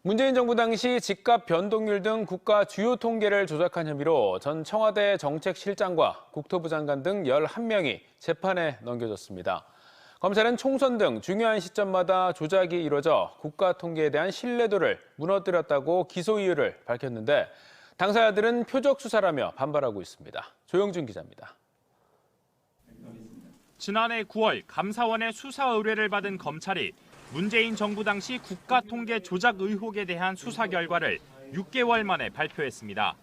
문재인 정부 당시 집값 변동률 등 국가 주요 통계를 조작한 혐의로 전 청와대 정책실장과 국토부 장관 등 11명이 재판에 넘겨졌습니다. 검찰은 총선 등 중요한 시점마다 조작이 이뤄져 국가 통계에 대한 신뢰도를 무너뜨렸다고 기소 이유를 밝혔는데 당사자들은 표적 수사라며 반발하고 있습니다. 조영준 기자입니다. 지난해 9월 감사원의 수사 의뢰를 받은 검찰이 문재인 정부 당시 국가통계 조작 의혹에 대한 수사 결과를 6개월 만에 발표했습니다.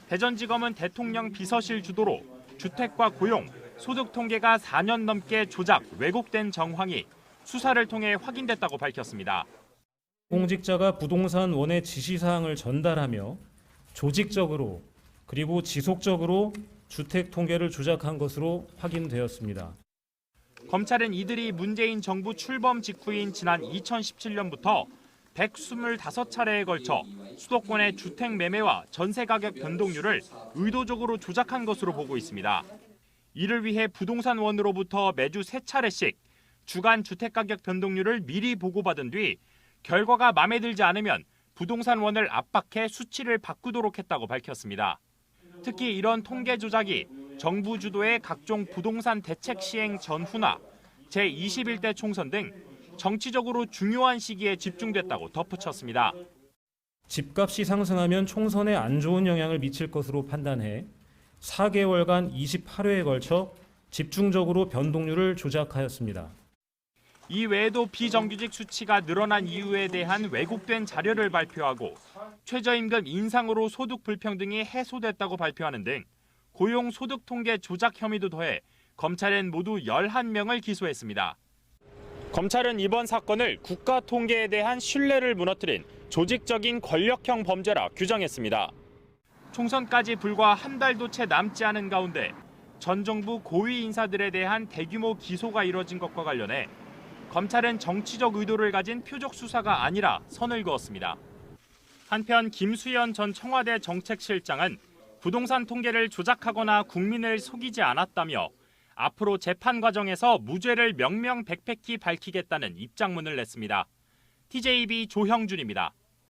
대전지검은 대통령 비서실 주도로 주택과 고용, 소득 통계가 4년 넘게 조작, 왜곡된 정황이 수사를 통해 확인됐다고 밝혔습니다. 공직자가 부동산 원의 지시사항을 전달하며 조직적으로 그리고 지속적으로 주택 통계를 조작한 것으로 확인되었습니다. 검찰은 이들이 문재인 정부 출범 직후인 지난 2017년부터 125차례에 걸쳐 수도권의 주택 매매와 전세 가격 변동률을 의도적으로 조작한 것으로 보고 있습니다. 이를 위해 부동산원으로부터 매주 3차례씩 주간 주택 가격 변동률을 미리 보고받은 뒤 결과가 마음에 들지 않으면 부동산원을 압박해 수치를 바꾸도록 했다고 밝혔습니다. 특히 이런 통계 조작이 정부 주도의 각종 부동산 대책 시행 전후나 제21대 총선 등 정치적으로 중요한 시기에 집중됐다고 덧붙였습니다. 집값이 상승하면 총선에 안 좋은 영향을 미칠 것으로 판단해 4개월간 28회에 걸쳐 집중적으로 변동률을 조작하였습니다. 이 외에도 비정규직 수치가 늘어난 이유에 대한 왜곡된 자료를 발표하고 최저임금 인상으로 소득 불평등이 해소됐다고 발표하는 등 고용 소득 통계 조작 혐의도 더해 검찰은 모두 11명을 기소했습니다. 검찰은 이번 사건을 국가 통계에 대한 신뢰를 무너뜨린 조직적인 권력형 범죄라 규정했습니다. 총선까지 불과 한 달도 채 남지 않은 가운데 전 정부 고위 인사들에 대한 대규모 기소가 이뤄진 것과 관련해 검찰은 정치적 의도를 가진 표적 수사가 아니라 선을 그었습니다. 한편 김수현 전 청와대 정책실장은 부동산 통계를 조작하거나 국민을 속이지 않았다며 앞으로 재판 과정에서 무죄를 명명백백히 밝히겠다는 입장문을 냈습니다. TJB 조형준입니다.